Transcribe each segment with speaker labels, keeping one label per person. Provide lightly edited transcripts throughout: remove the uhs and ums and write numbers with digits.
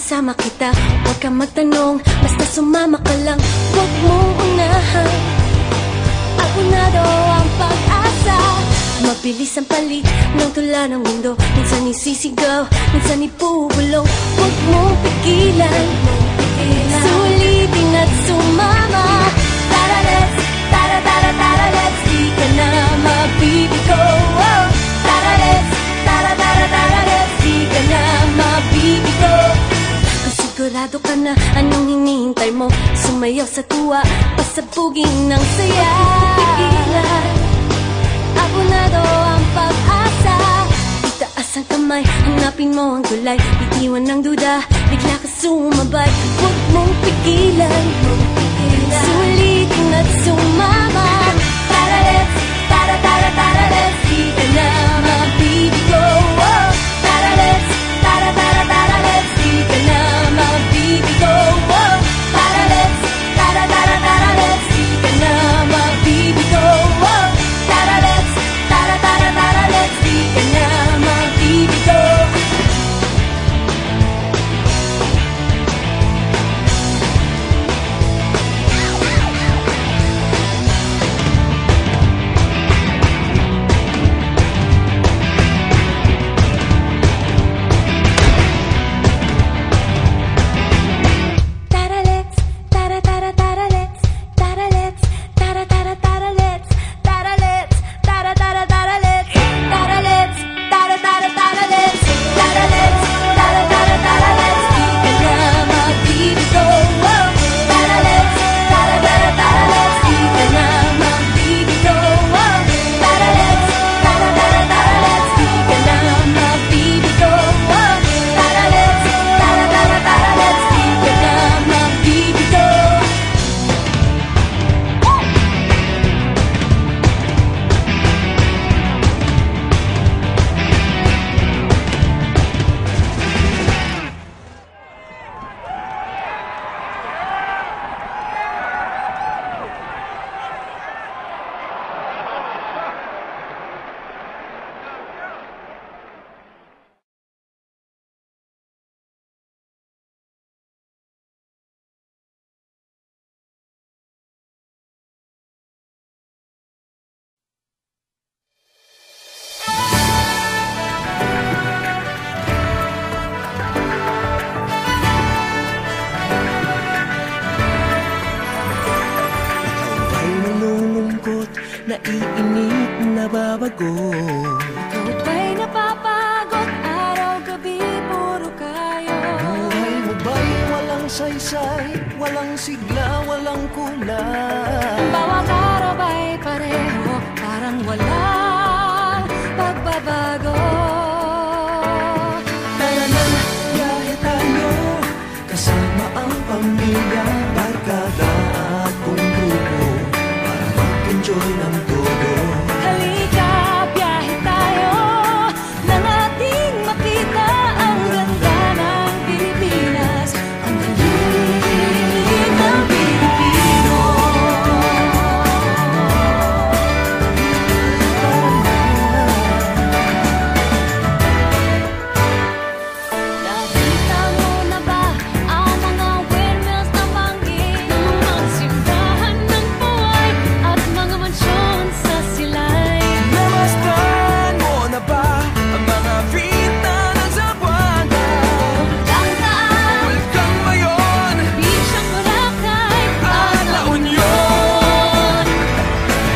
Speaker 1: isasama kita. Huwag kang magtanong, basta sumama ka lang. Huwag mong unahan, ako na daw ang pag-asa. Mabilis ang palit ng tula ng mundo. Minsan isisigaw, minsan ibubulong. Huwag mong pigilan, sulitin at sumama. Tara let's, tara tara tara let's, di ka na mabibigo. Tara let's, tara tara tara let's, di ka na mabibigo. Kung sigurado ka na, anong hinihintay mo? Sumayaw sa tuwa, pasabugin ng saya. Pigilan, ako na daw ang pag-asa. Itaas ang kamay, hanapin mo ang gulay. Bitiwan ng duda, bigla ka sumabay. Huwag mong pigilan, sulitin at sumama. Tara let's, tara tara tara let's, di ka na mabibigo. Tara let's, tara tara tara let's, di ka na mabibigo. Tara let's, tara tara tara let's, di ka na mabibigo. Tara let's, tara tara tara let's, di ka na mabibigo.
Speaker 2: Naiinip, nababago.
Speaker 1: Ikaw ba'y napapagod? Araw-gabi, puro kayo.
Speaker 2: Buhay mo ba'y walang saysay, walang sigla, walang kulay?
Speaker 1: Bawat araw ba'y pareho, parang walang pagbabago?
Speaker 2: Tara na, biyahe tayo, kasama ang pamilya, barkada at buong grupo, para mag-enjoy ng todo.
Speaker 1: Halika, biyahe tayo, nang ating makita ang ganda ng Pilipinas, ang galing ng Pilipino. Nakita mo na ba ang mga windmills na bangin, mga simbahan ng buhay at mga mansyon sa silay?
Speaker 2: Namasdan mo na ba ang mga vita ng Zamboanga?
Speaker 1: Tangkaan,
Speaker 2: Bulkang Mayon
Speaker 1: beach ang Boracay
Speaker 2: at La Union.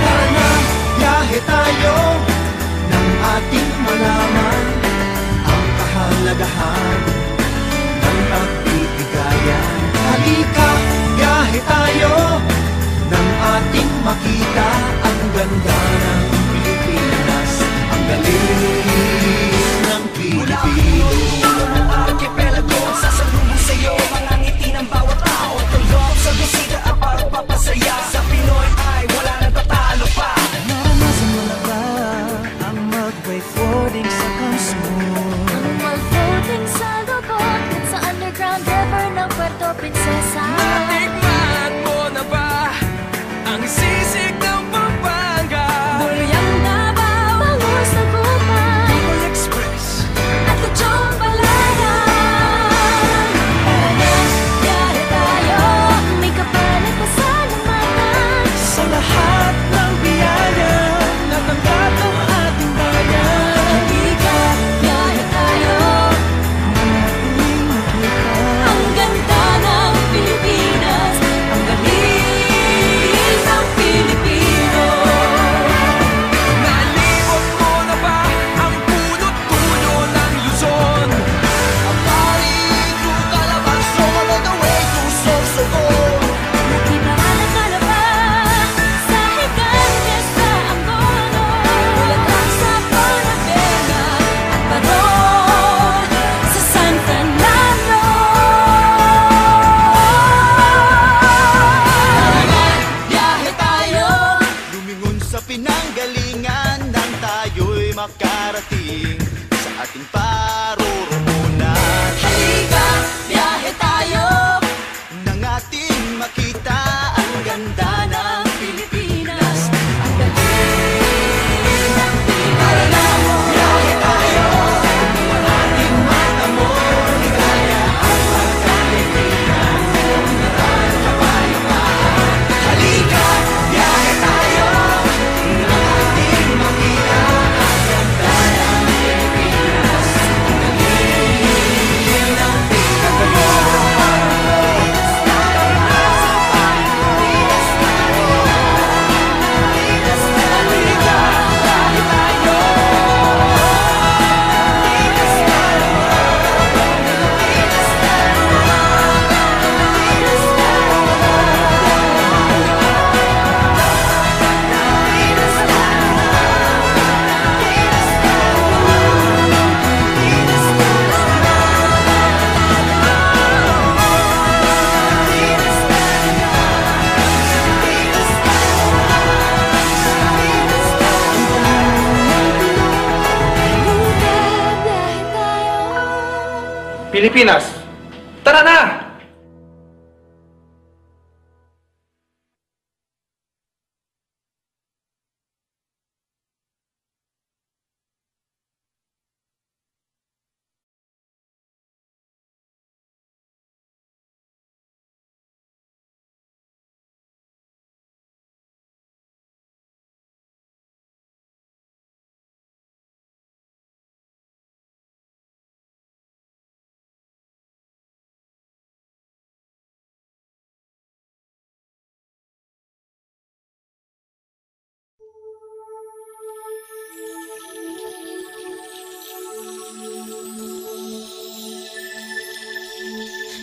Speaker 2: Tara na, biyahe tayo nang ating malaman ang kahalagahan ng pagbibigayan. Halika, biyahe tayo nang ating makita ang ganda ng Pilipinas, ang galing ng Pilipino. Ang archipelago, sasalubong sa'yo mga ngiti ng bawat tao. Tulog sa bisita at pagpapasaya. Sa Pinoy ay wala nang tatalo pa. Naranasan mo na ba ang mag-wakeboarding sa Kamsmoon?
Speaker 1: ang mag-floating sa lubot at sa underground river ng Puerto Princesa.
Speaker 2: Natikman mo na ba ang sisig ng pinanggalingan nang tayo'y makarating sa ating paroroonan.
Speaker 1: Halika, biyahe tayo
Speaker 2: Nang ating makita ang ganda ng
Speaker 1: Pilipinas. Ang galing ng Pilipinas.
Speaker 2: Tara na, biyahe tayo. Ang ating mata mo, ligaya ang pagkalipinan. Unaraan, kapayapaan. Halika, biyahe tayo. Nang ating makita ang ganda ng Pilipinas. Ang galing ng
Speaker 3: Pilipinas! Tara na!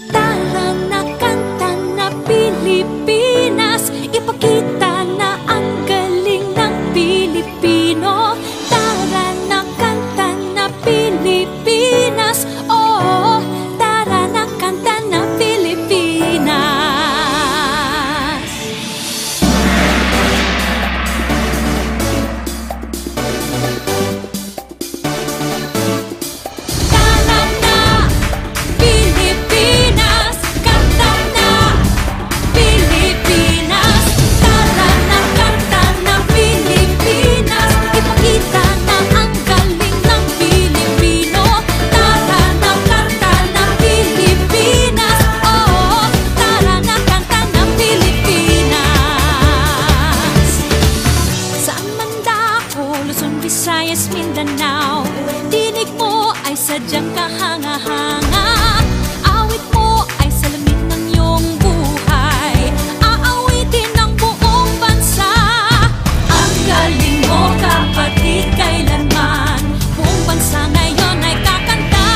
Speaker 1: Tara na, kanta na Pilipinas. Ipakita na ang galing ng Pilipino. Tara na, kanta na Pilipinas. Oh, tara na, kanta na Pilipinas. Tara na, Pilipinas, kanta na Pilipinas. Tara na, kanta na Pilipinas. Ipakita na ang galing ng Pilipino. Tara na, kanta na Pilipinas. Oh, tara na, kanta na Pilipinas. Saan man dako, Luzon, Visayas, Mindanao, dinig mo ay sadyang kahanga-hanga. Awit mo ay salamin ng iyong buhay. Aawitin ng buong bansa. Ang galing mo, kapatid, kailanman. Buong bansa ngayon ay kakanta.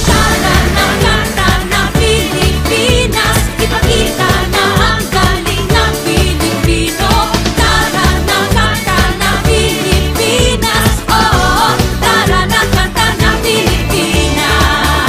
Speaker 1: Tara na, kanta na Pilipinas. Ipakita na ang galing ng Pilipino. Tara na, kanta na Pilipinas. Oh, tara na, kanta na Pilipinas.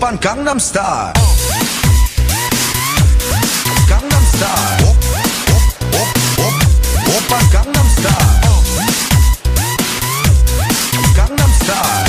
Speaker 4: Oppan Gangnam Style. Gangnam Style. Oppan Gangnam Style. Gangnam Style.